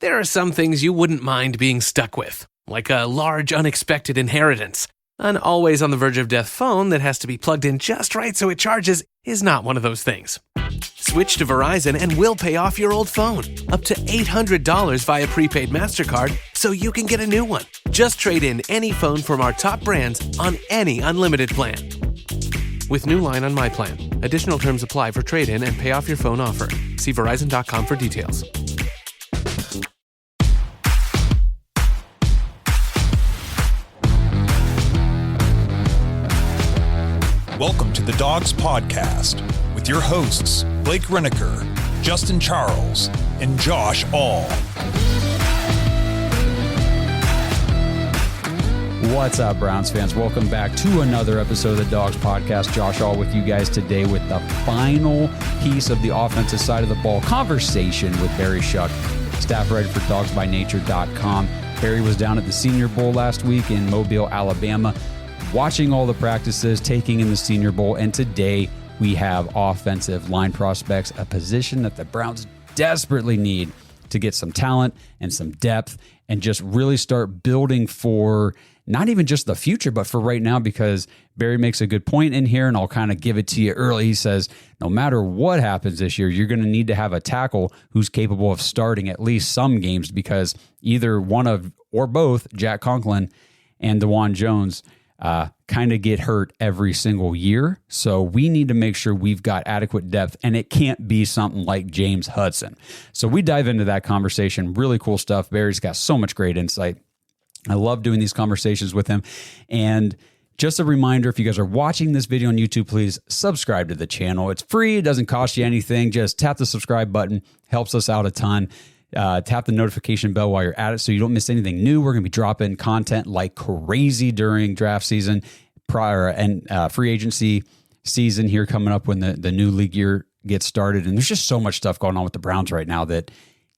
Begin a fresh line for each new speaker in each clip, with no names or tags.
There are some things you wouldn't mind being stuck with, like a large unexpected inheritance. An always on the verge of death phone that has to be plugged in just right so it charges is not one of those things. Switch to Verizon and we'll pay off your old phone, up to $800 via prepaid MasterCard, so you can get a new one. Just trade in any phone from our top brands on any unlimited plan. With new line on my plan. Additional terms apply for trade-in and pay off your phone offer. See Verizon.com for details.
Welcome to the Dogs Podcast with your hosts, Blake Reneker, Justin Charles, and Josh All.
What's up, Browns fans? Welcome back to another episode of the Dogs Podcast. Josh All with you guys today with the final piece of the offensive side of the ball conversation with Barry Shuck, staff writer for dogsbynature.com. Barry was down at the Senior Bowl last week in Mobile, Alabama, watching all the practices, taking in the Senior Bowl, and today we have offensive line prospects, a position that the Browns desperately need to get some talent and some depth and just really start building for not even just the future, but for right now, because Barry makes a good point in here, and I'll kind of give it to you early. He says, no matter what happens this year, you're going to need to have a tackle who's capable of starting at least some games, because either one of or both Jack Conklin and DeJuan Jones kind of get hurt every single year. So we need to make sure we've got adequate depth, and it can't be something like James Hudson. So we dive into that conversation. Really cool stuff. Barry's got so much great insight. I love doing these conversations with him. And just a reminder, if you guys are watching this video on YouTube, please subscribe to the channel. It's free. It doesn't cost you anything. Just tap the subscribe button. Helps us out a ton. Tap the notification bell while you're at it so you don't miss anything new. We're going to be dropping content like crazy during draft season, prior and free agency season here coming up when the new league year gets started. And there's just so much stuff going on with the Browns right now that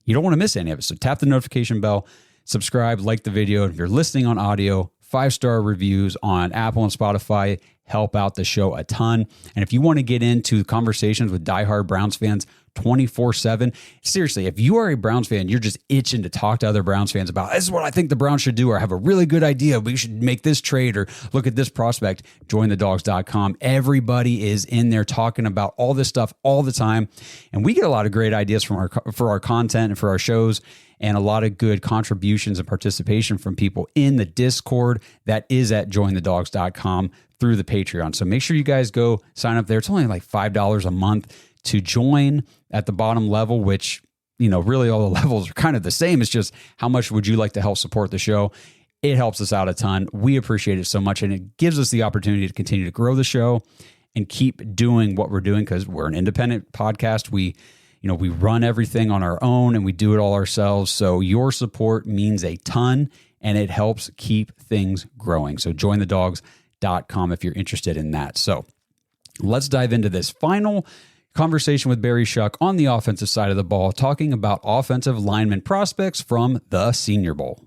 you don't want to miss any of it. So tap the notification bell, subscribe, like the video. If you're listening on audio, 5-star reviews on Apple and Spotify help out the show a ton. And if you want to get into conversations with diehard Browns fans 24/7, seriously, if you are a Browns fan, you're just itching to talk to other Browns fans about, this is what I think the Browns should do, or I have a really good idea, we should make this trade, or look at this prospect, jointhedogs.com. Everybody is in there talking about all this stuff all the time. And we get a lot of great ideas for our content and for our shows, and a lot of good contributions and participation from people in the Discord that is at jointhedogs.com through the Patreon. So make sure you guys go sign up there. It's only like $5 a month to join at the bottom level, which, you know, really all the levels are kind of the same. It's just how much would you like to help support the show? It helps us out a ton. We appreciate it so much, and it gives us the opportunity to continue to grow the show and keep doing what we're doing, because we're an independent podcast. We run everything on our own and we do it all ourselves. So your support means a ton, and it helps keep things growing. So jointhedogs.com if you're interested in that. So let's dive into this final conversation with Barry Shuck on the offensive side of the ball, talking about offensive lineman prospects from the Senior Bowl.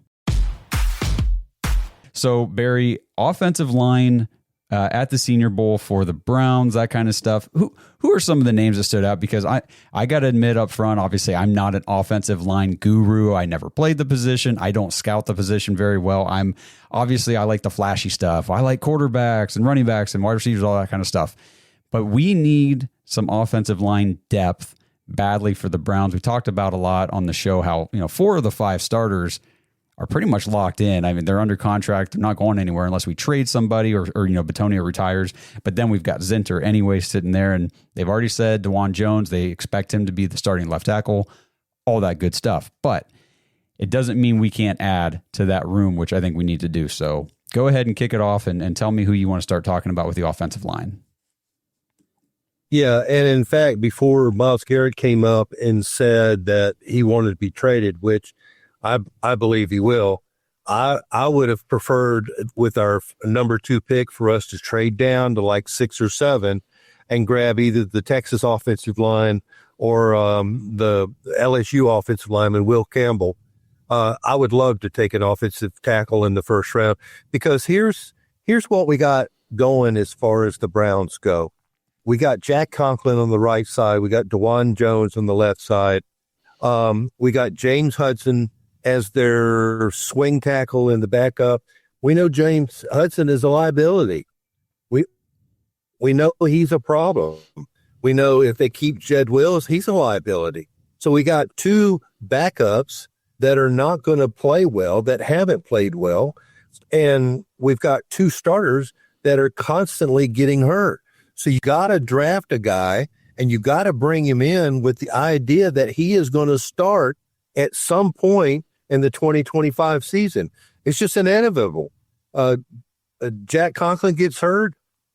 So Barry, offensive line at the Senior Bowl for the Browns, that kind of stuff. Who are some of the names that stood out? Because I got to admit up front, obviously, I'm not an offensive line guru. I never played the position. I don't scout the position very well. I like the flashy stuff. I like quarterbacks and running backs and wide receivers, all that kind of stuff. But we need some offensive line depth badly for the Browns. We talked about a lot on the show how, 4 of the 5 starters are pretty much locked in. I mean, they're under contract. They're not going anywhere unless we trade somebody or Batonia retires. But then we've got Zinter anyway sitting there, and they've already said DeJuan Jones, they expect him to be the starting left tackle, all that good stuff. But it doesn't mean we can't add to that room, which I think we need to do. So go ahead and kick it off and tell me who you want to start talking about with the offensive line.
Yeah, and in fact, before Myles Garrett came up and said that he wanted to be traded, which I believe he will, I would have preferred with our number 2 pick for us to trade down to like 6 or 7 and grab either the Texas offensive line or the LSU offensive lineman, Will Campbell. I would love to take an offensive tackle in the first round, because here's what we got going as far as the Browns go. We got Jack Conklin on the right side. We got DeJuan Jones on the left side. We got James Hudson as their swing tackle in the backup. We know James Hudson is a liability. We know he's a problem. We know if they keep Jed Wills, he's a liability. So we got two backups that are not going to play well, that haven't played well. And we've got two starters that are constantly getting hurt. So you got to draft a guy and you got to bring him in with the idea that he is going to start at some point in the 2025 season. It's just inevitable. Jack Conklin gets hurt.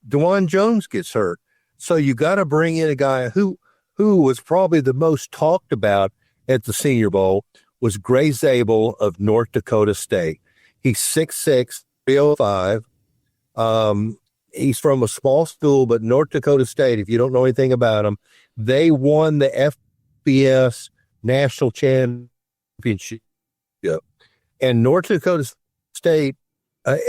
DeJuan Jones gets hurt. So you got to bring in a guy who was probably the most talked about at the Senior Bowl was Gray Zabel of North Dakota State. He's 6'6", 305. He's from a small school, but North Dakota State, if you don't know anything about them, they won the FBS National Championship. And North Dakota State,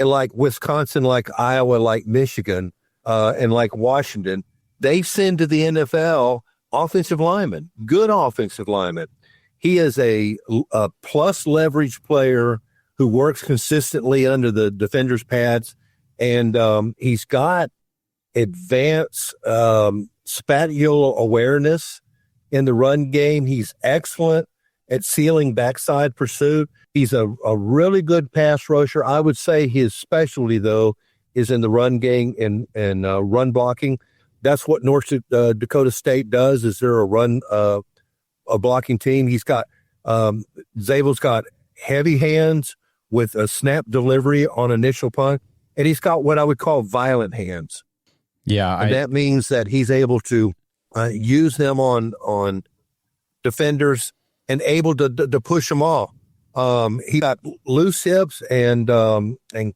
like Wisconsin, like Iowa, like Michigan, and like Washington, they send to the NFL offensive linemen, good offensive linemen. He is a plus leverage player who works consistently under the defender's pads, and he's got advanced spatial awareness in the run game. He's excellent at sealing backside pursuit. He's a really good pass rusher. I would say his specialty, though, is in the run game and run blocking. That's what North Dakota State does. Is they're a blocking team. He's got Zabel's got heavy hands with a snap delivery on initial punt, and he's got what I would call violent hands.
Yeah,
and that means that he's able to use them on defenders and able to push them off. He got loose hips and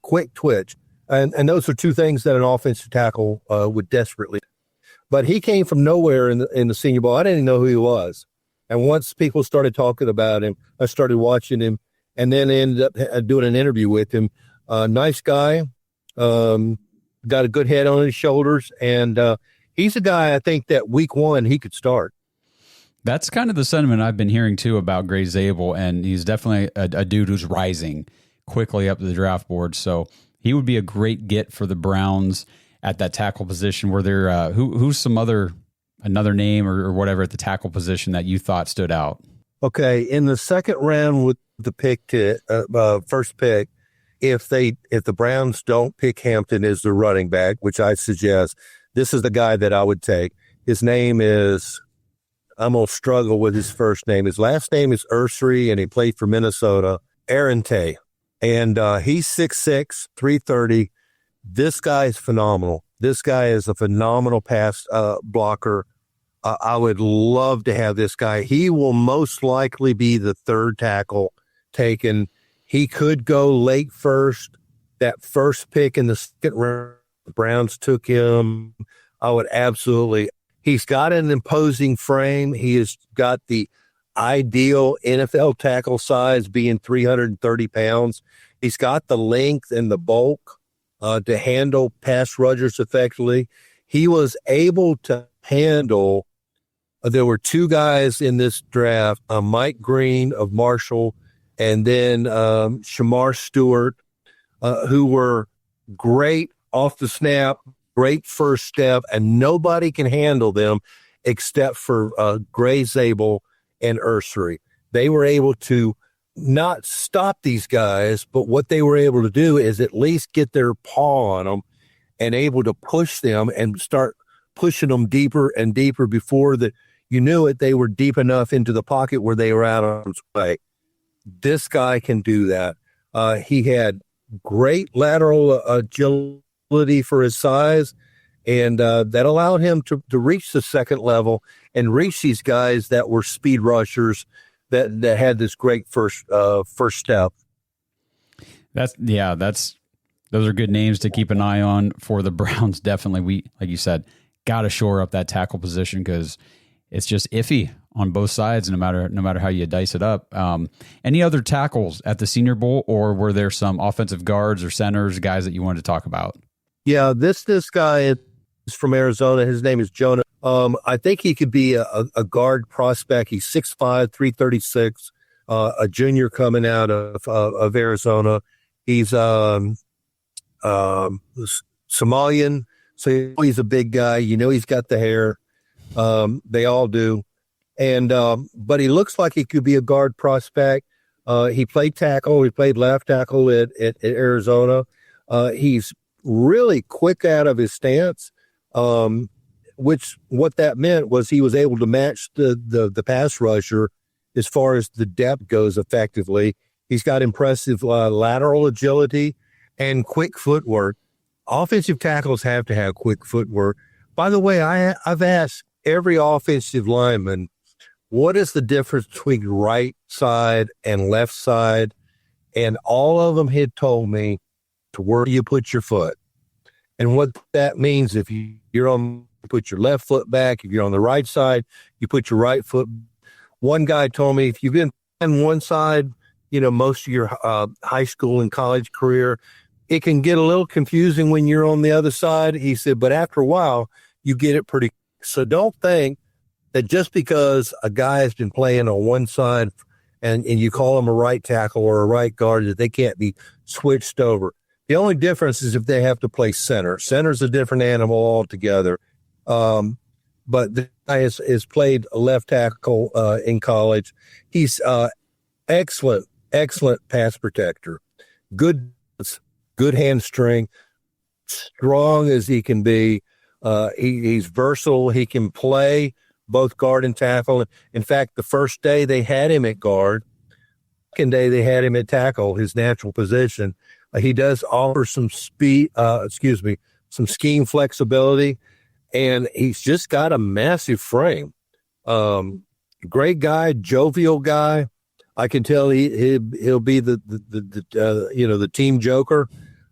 quick twitch. And those are two things that an offensive tackle would desperately. But he came from nowhere in the Senior Bowl. I didn't even know who he was. And once people started talking about him, I started watching him and then ended up doing an interview with him. Nice guy, got a good head on his shoulders. And he's a guy I think that week one he could start.
That's kind of the sentiment I've been hearing, too, about Gray Zabel. And he's definitely a dude who's rising quickly up the draft board. So he would be a great get for the Browns at that tackle position. Were there who's another name or whatever at the tackle position that you thought stood out?
Okay, in the second round with the first pick, if the Browns don't pick Hampton as the running back, which I suggest, this is the guy that I would take. His name is, I'm gonna struggle with his first name. His last name is Ersery, and he played for Minnesota. Aireontae. And he's 6'6", 330. This guy is phenomenal. This guy is a phenomenal pass blocker. I would love to have this guy. He will most likely be the third tackle taken. He could go late first. That first pick in the second round, the Browns took him. I would absolutely. He's got an imposing frame. He has got the ideal NFL tackle size, being 330 pounds. He's got the length and the bulk to handle pass rushers effectively. He was able to handle, there were two guys in this draft, Mike Green of Marshall and then Shamar Stewart, who were great off the snap, great first step, and nobody can handle them except for Gray Zabel and Ersery. They were able to not stop these guys, but what they were able to do is at least get their paw on them and able to push them and start pushing them deeper and deeper before that you knew it. They were deep enough into the pocket where they were out of harm's way. This guy can do that. He had great lateral agility for his size, and that allowed him to reach the second level and reach these guys that were speed rushers that had this great first step. Those are good names to keep an eye on for the Browns. Definitely, we, like you said, got to shore up that tackle position because it's just iffy on both sides, no matter how you dice it up. Any other tackles at the Senior Bowl, or were there some offensive guards or centers, guys that you wanted to talk about? Yeah, this guy is from Arizona. His name is Jonah. I think he could be a guard prospect. He's 6'5", 336, a junior coming out of Arizona. He's Somalian, so he's a big guy. You know, he's got the hair. They all do. And but he looks like he could be a guard prospect. He played tackle. He played left tackle at Arizona. He's really quick out of his stance, which what that meant was he was able to match the pass rusher as far as the depth goes effectively. He's got impressive lateral agility and quick footwork. Offensive tackles have to have quick footwork. By the way, I've asked every offensive lineman, what is the difference between right side and left side? And all of them had told me to where you put your foot. And what that means, if you're on, put your left foot back. If you're on the right side, you put your right foot. One guy told me, if you've been on one side, most of your high school and college career, it can get a little confusing when you're on the other side. He said, but after a while, you get it pretty. So don't think that just because a guy has been playing on one side and you call him a right tackle or a right guard, that they can't be switched over. The only difference is if they have to play center. Center's a different animal altogether. But the guy has played left tackle in college. He's excellent pass protector. Good hand strength, strong as he can be. He's versatile. He can play both guard and tackle. In fact, the first day they had him at guard, second day they had him at tackle, his natural position. He does offer some some scheme flexibility, and he's just got a massive frame. Great guy, jovial guy. I can tell he'll be the team joker.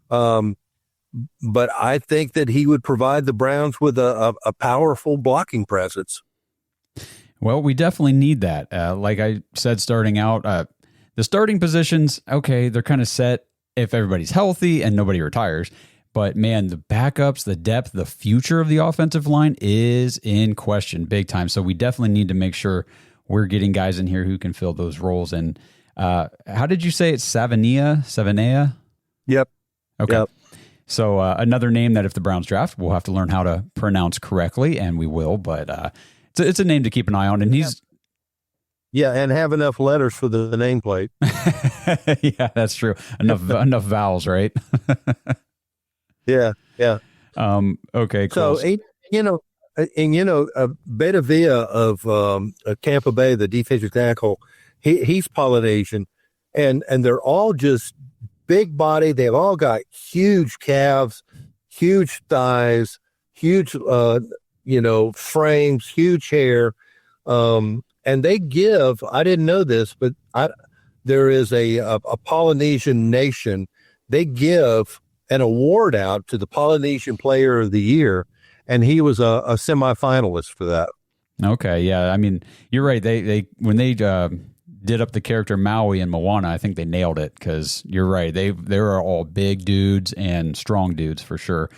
But I think that he would provide the Browns with a powerful blocking presence.
Well, we definitely need that. Like I said, starting out, the starting positions, okay, they're kind of set if everybody's healthy and nobody retires. But man, the backups, the depth, the future of the offensive line is in question big time. So we definitely need to make sure we're getting guys in here who can fill those roles. And how did you say it's Savaiinaea?
Yep.
Okay.
Yep.
So another name that if the Browns draft, we'll have to learn how to pronounce correctly, and we will. But it's a name to keep an eye on. And he's
and have enough letters for the nameplate.
Yeah, that's true. Enough vowels, right?
Yeah.
Okay. Cool.
So Beta Villa of Tampa Bay, the defensive tackle, he's Polynesian, and they're all just big body. They've all got huge calves, huge thighs, huge frames, huge hair, and they give. I didn't know this, but there is a Polynesian nation. They give an award out to the Polynesian Player of the Year, and he was a semifinalist for that.
Okay, yeah. I mean, you're right. They when they did up the character Maui in Moana, I think they nailed it, because you're right. They are all big dudes and strong dudes for sure.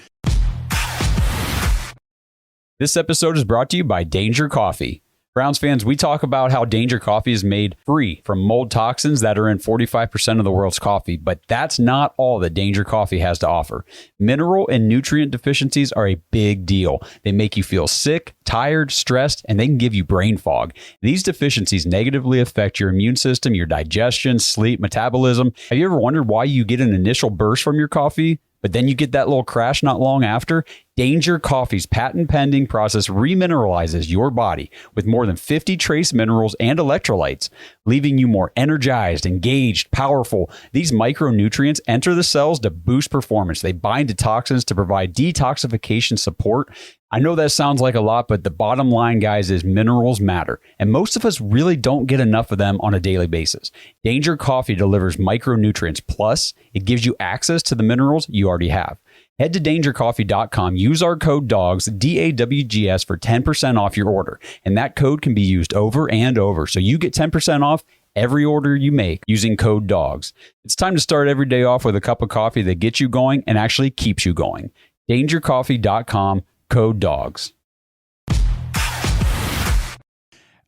This episode is brought to you by Danger Coffee. Browns fans, we talk about how Danger Coffee is made free from mold toxins that are in 45% of the world's coffee, but that's not all that Danger Coffee has to offer. Mineral and nutrient deficiencies are a big deal. They make you feel sick, tired, stressed, and they can give you brain fog. These deficiencies negatively affect your immune system, your digestion, sleep, metabolism. Have you ever wondered why you get an initial burst from your coffee, but then you get that little crash not long after? Danger Coffee's patent-pending process remineralizes your body with more than 50 trace minerals and electrolytes, leaving you more energized, engaged, powerful. These micronutrients enter the cells to boost performance. They bind to toxins to provide detoxification support. I know that sounds like a lot, but the bottom line, guys, is minerals matter, and most of us really don't get enough of them on a daily basis. Danger Coffee delivers micronutrients, plus it gives you access to the minerals you already have. Head to dangercoffee.com, use our code DAWGS, DAWGS, for 10% off your order, and that code can be used over and over, so you get 10% off every order you make using code DAWGS. It's time to start every day off with a cup of coffee that gets you going and actually keeps you going. dangercoffee.com, Code Dogs.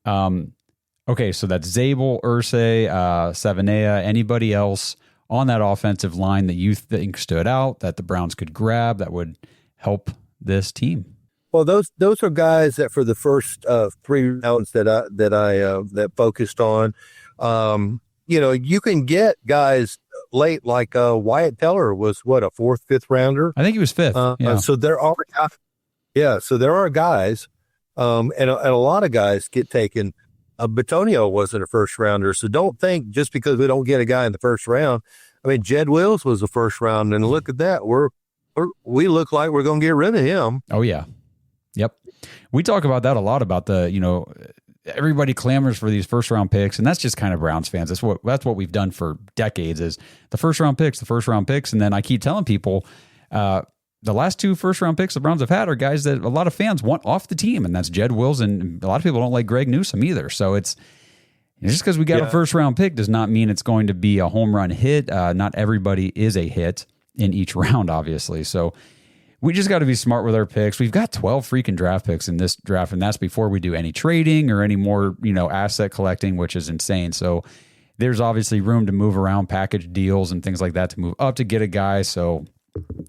Okay, so that's Zabel, Ersery, Savaiinaea, anybody else on that offensive line that you think stood out that the Browns could grab that would help this team?
Well, those are guys that for the first 3 rounds that focused on. You can get guys late like Wyatt Teller was a 4th, 5th rounder.
I think he was 5th. Yeah.
So there are guys, and a lot of guys get taken. Batonio wasn't a first rounder, so don't think just because we don't get a guy in the first round. I mean, Jed Wills was a first round, and look at that. We look like we're going to get rid of him.
Oh yeah. Yep. We talk about that a lot about everybody clamors for these first round picks, and that's just kind of Browns fans. That's what we've done for decades is the first round picks. And then I keep telling people, the last 2 first round picks the Browns have had are guys that a lot of fans want off the team, and that's Jed Wills, and a lot of people don't like Greg Newsome either. So it's just because we got a first round pick does not mean it's going to be a home run hit. Not everybody is a hit in each round, obviously. So we just got to be smart with our picks. We've got 12 freaking draft picks in this draft, and that's before we do any trading or any more, asset collecting, which is insane. So there's obviously room to move around, package deals and things like that to move up to get a guy. So,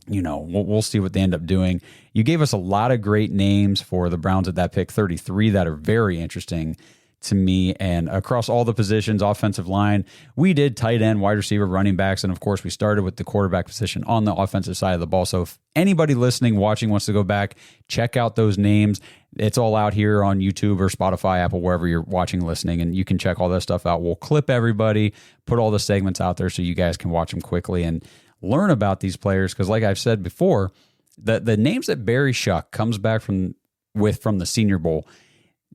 we'll see what they end up doing. You gave us a lot of great names for the Browns at that pick 33 that are very interesting to me, and across all the positions, offensive line, we did tight end, wide receiver, running backs, and of course we started with the quarterback position on the offensive side of the ball. So if anybody listening, watching wants to go back, check out those names. It's all out here on YouTube or Spotify, Apple, wherever you're watching, listening, and you can check all that stuff out. We'll clip everybody, put all the segments out there so you guys can watch them quickly and learn about these players, because like I've said before, the names that Barry Shuck comes back from the Senior Bowl,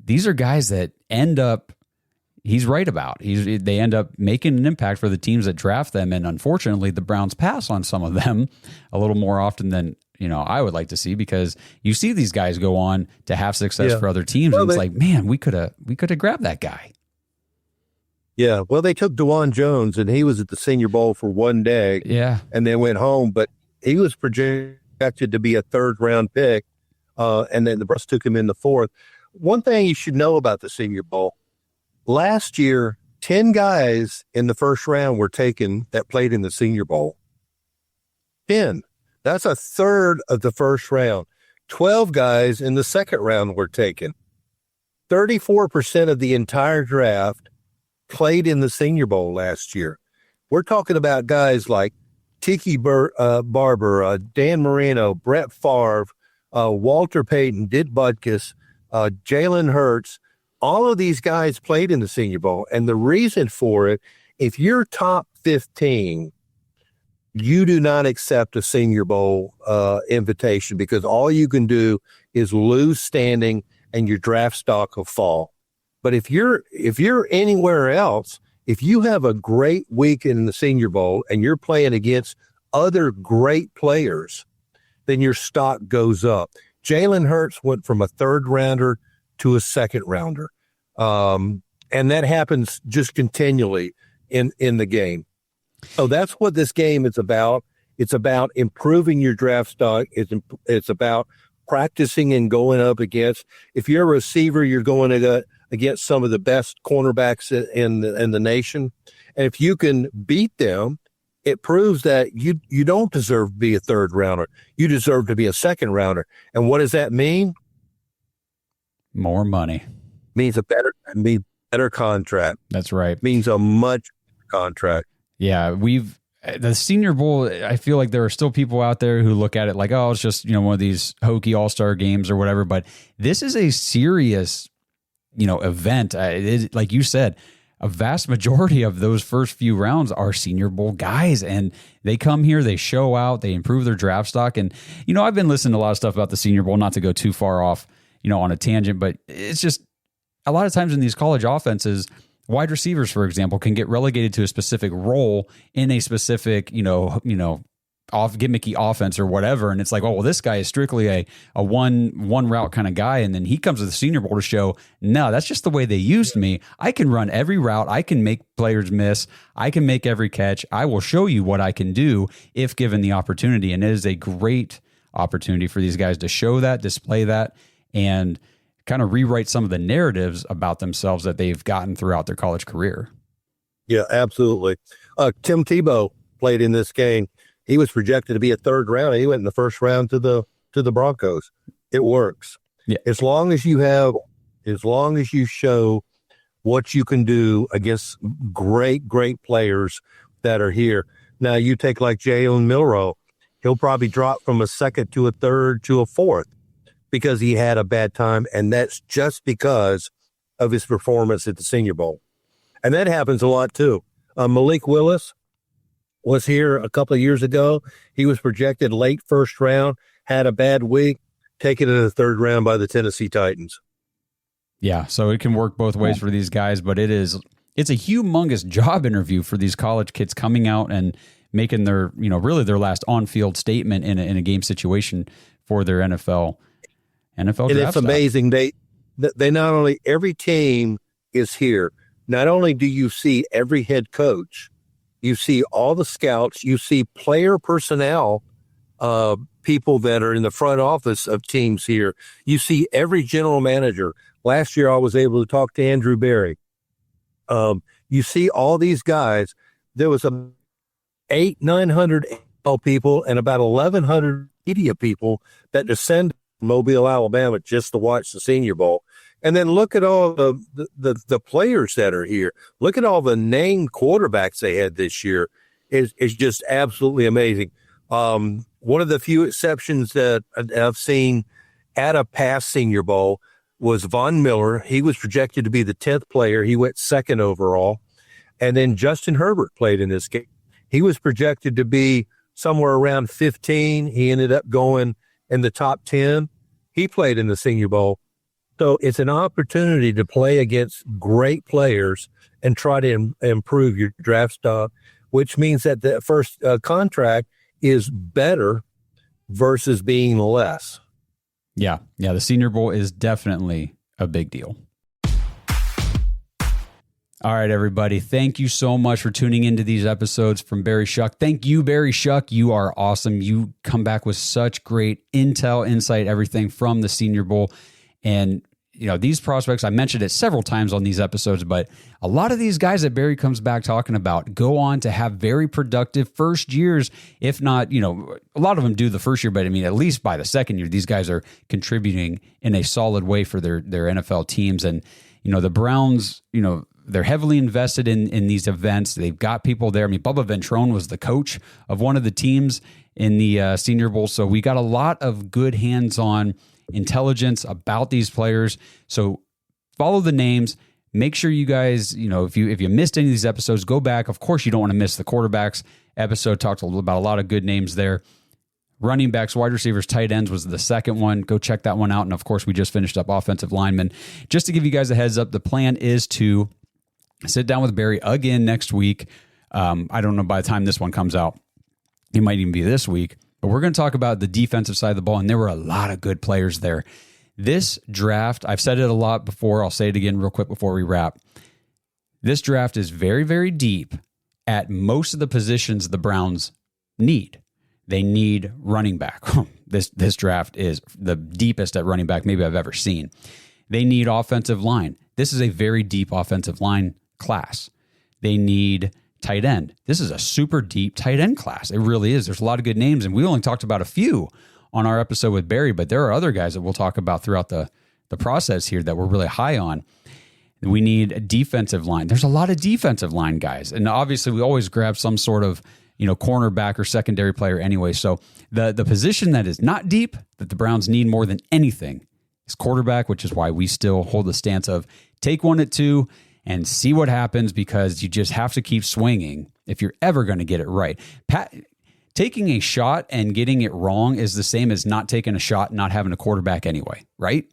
these are guys that end up, he's right about. They end up making an impact for the teams that draft them, and unfortunately, the Browns pass on some of them a little more often than I would like to see, because you see these guys go on to have success for other teams, and it's like, man, we could have grabbed that guy.
Yeah, well, they took DeJuan Jones, and he was at the Senior Bowl for 1 day, and then went home, but he was projected to be a 3rd round pick, and then the Browns took him in the 4th. One thing you should know about the Senior Bowl, last year, 10 guys in the first round were taken that played in the Senior Bowl. 10. That's a third of the first round. 12 guys in the second round were taken. 34% of the entire draft played in the Senior Bowl last year. We're talking about guys like Tiki Barber, Dan Marino, Brett Favre, Walter Payton, Did Butkus, Jalen Hurts. All of these guys played in the Senior Bowl. And the reason for it, if you're top 15, you do not accept a Senior Bowl invitation, because all you can do is lose standing and your draft stock will fall. But if you're anywhere else, if you have a great week in the Senior Bowl and you're playing against other great players, then your stock goes up. Jalen Hurts went from a 3rd rounder to a 2nd rounder. And that happens just continually in the game. So that's what this game is about. It's about improving your draft stock. It's about practicing and going up against, if you're a receiver, you're going against some of the best cornerbacks in the nation. And if you can beat them, it proves that you don't deserve to be a 3rd rounder. You deserve to be a 2nd rounder. And what does that mean?
More money.
Means a better contract.
That's right.
Means a much contract.
Yeah, the Senior Bowl, I feel like there are still people out there who look at it like, oh, it's just, one of these hokey all-star games or whatever. But this is a serious, event. Like you said, a vast majority of those first few rounds are Senior Bowl guys, and they come here, they show out, they improve their draft stock. And, I've been listening to a lot of stuff about the Senior Bowl, not to go too far off, on a tangent, but it's just a lot of times in these college offenses, wide receivers, for example, can get relegated to a specific role in a specific, off gimmicky offense or whatever. And it's like, oh, well, this guy is strictly a one route kind of guy. And then he comes to the Senior Bowl to show, no, that's just the way they used me. I can run every route. I can make players miss. I can make every catch. I will show you what I can do if given the opportunity. And it is a great opportunity for these guys to show that, display that, and kind of rewrite some of the narratives about themselves that they've gotten throughout their college career.
Yeah, absolutely. Tim Tebow played in this game. He was projected to be a third round. He went in the first round to the Broncos. It works.
Yeah.
As long as you show what you can do against great players that are here. Now you take like Jalen Milroe, he'll probably drop from a second to a third to a fourth because he had a bad time, and that's just because of his performance at the Senior Bowl. And that happens a lot too. Malik Willis was here a couple of years ago. He was projected late first round, had a bad week, taken in the third round by the Tennessee Titans.
Yeah, so it can work both ways for these guys, but it's a humongous job interview for these college kids coming out and making their, really their last on-field statement in a game situation for their NFL
and
draft.
It's amazing. They not only, every team is here. Not only do you see every head coach, you see all the scouts, you see player personnel, people that are in the front office of teams here. You see every general manager. Last year, I was able to talk to Andrew Barry. You see all these guys. There was 900 people and about 1,100 media people that descended from Mobile, Alabama, just to watch the Senior Bowl. And then look at all the players that are here. Look at all the named quarterbacks they had this year. It's just absolutely amazing. One of the few exceptions that I've seen at a past Senior Bowl was Von Miller. He was projected to be the 10th player. He went second overall. And then Justin Herbert played in this game. He was projected to be somewhere around 15. He ended up going in the top 10. He played in the Senior Bowl. So it's an opportunity to play against great players and try to improve your draft stock, which means that the first contract is better versus being less.
Yeah. The Senior Bowl is definitely a big deal. All right, everybody. Thank you so much for tuning into these episodes from Barry Shuck. Thank you, Barry Shuck. You are awesome. You come back with such great intel, insight, everything from the Senior Bowl. And, these prospects, I mentioned it several times on these episodes, but a lot of these guys that Barry comes back talking about go on to have very productive first years, if not, a lot of them do the first year, but at least by the second year, these guys are contributing in a solid way for their NFL teams. And, the Browns, they're heavily invested in these events. They've got people there. Bubba Ventrone was the coach of one of the teams in the Senior Bowl. So we got a lot of good hands-on intelligence about these players. So follow the names. Make sure you guys, if you missed any of these episodes, go back. Of course, you don't want to miss the quarterbacks episode. Talked about a lot of good names there. Running backs, wide receivers, tight ends was the second one. Go check that one out. And of course, we just finished up offensive linemen. Just to give you guys a heads up, the plan is to sit down with Barry again next week. I don't know by the time this one comes out. It might even be this week. But we're going to talk about the defensive side of the ball, and there were a lot of good players there. This draft, I've said it a lot before. I'll say it again real quick before we wrap. This draft is very, very deep at most of the positions the Browns need. They need running back. This draft is the deepest at running back maybe I've ever seen. They need offensive line. This is a very deep offensive line class. They need tight end. This is a super deep tight end class. It really is. There's a lot of good names, and we only talked about a few on our episode with Barry, but there are other guys that we'll talk about throughout the process here that we're really high on. We need a defensive line. There's a lot of defensive line guys, and obviously we always grab some sort of cornerback or secondary player anyway. So the position that is not deep, that the Browns need more than anything, is quarterback, which is why we still hold the stance of take one at 2 and see what happens, because you just have to keep swinging if you're ever going to get it right. Taking a shot and getting it wrong is the same as not taking a shot and not having a quarterback anyway, right?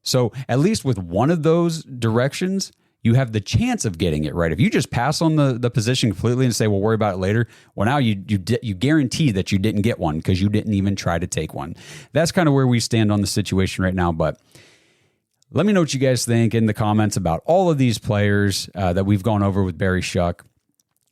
So at least with one of those directions, you have the chance of getting it right. If you just pass on the position completely and say, we'll worry about it later, well, now you guarantee that you didn't get one because you didn't even try to take one. That's kind of where we stand on the situation right now, but let me know what you guys think in the comments about all of these players that we've gone over with Barry Shuck.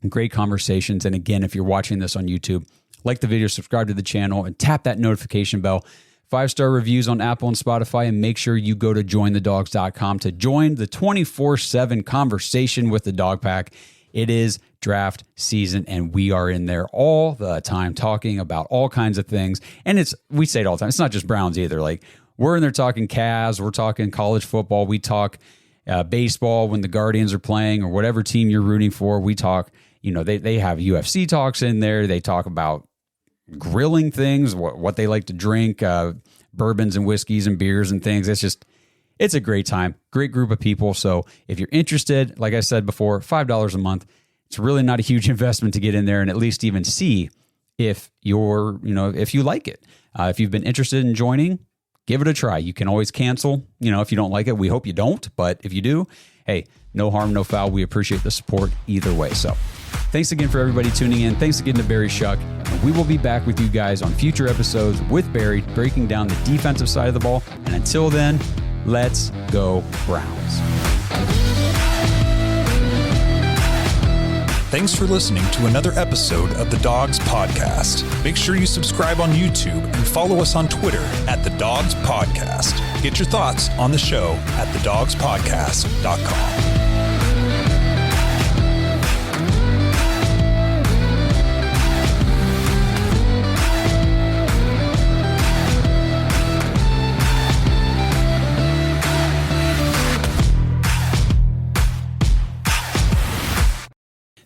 Great conversations. And again, if you're watching this on YouTube, like the video, subscribe to the channel, and tap that notification bell. 5-star reviews on Apple and Spotify, and make sure you go to jointhedogs.com to join the 24/7 conversation with the dog pack. It is draft season, and we are in there all the time talking about all kinds of things. And we say it all the time. It's not just Browns either. Like, we're in there talking Cavs, we're talking college football, we talk baseball when the Guardians are playing or whatever team you're rooting for. We talk, they have UFC talks in there. They talk about grilling things, what they like to drink, bourbons and whiskeys and beers and things. It's a great time, great group of people. So if you're interested, like I said before, $5 a month, it's really not a huge investment to get in there and at least even see if if you like it. If you've been interested in joining, give it a try. You can always cancel, if you don't like it. We hope you don't, but if you do, hey, no harm, no foul. We appreciate the support either way. So thanks again for everybody tuning in. Thanks again to Barry Shuck. And we will be back with you guys on future episodes with Barry, breaking down the defensive side of the ball. And until then, let's go Browns.
Thanks for listening to another episode of the Dogs Podcast. Make sure you subscribe on YouTube and follow us on Twitter at the Dogs Podcast. Get your thoughts on the show at thedogspodcast.com.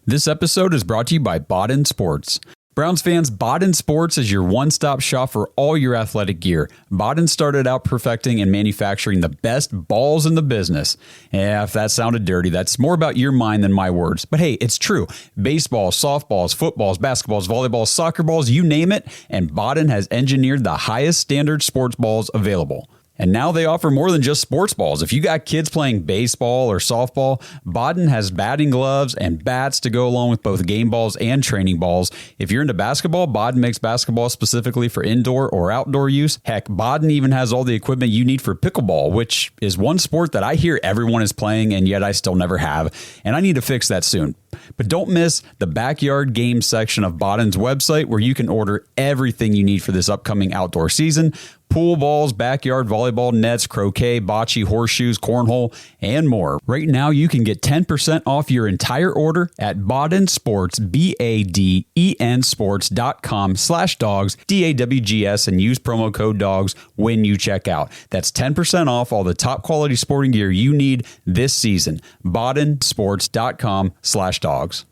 This episode is brought to you by Baden Sports. Browns fans, Baden Sports is your one-stop shop for all your athletic gear. Baden started out perfecting and manufacturing the best balls in the business. Yeah, if that sounded dirty, that's more about your mind than my words. But hey, it's true. Baseballs, softballs, footballs, basketballs, volleyballs, soccer balls, you name it, and Baden has engineered the highest standard sports balls available. And now they offer more than just sports balls. If you got kids playing baseball or softball, Baden has batting gloves and bats to go along with both game balls and training balls. If you're into basketball, Baden makes basketball specifically for indoor or outdoor use. Heck, Baden even has all the equipment you need for pickleball, which is one sport that I hear everyone is playing, and yet I still never have. And I need to fix that soon. But don't miss the backyard games section of Baden's website, where you can order everything you need for this upcoming outdoor season. Pool balls, backyard volleyball nets, croquet, bocce, horseshoes, cornhole, and more. Right now, you can get 10% off your entire order at Baden Sports, BADEN sports.com/dogs, DAWGS, and use promo code DOGS when you check out. That's 10% off all the top quality sporting gear you need this season. BadenSports.com/dogs.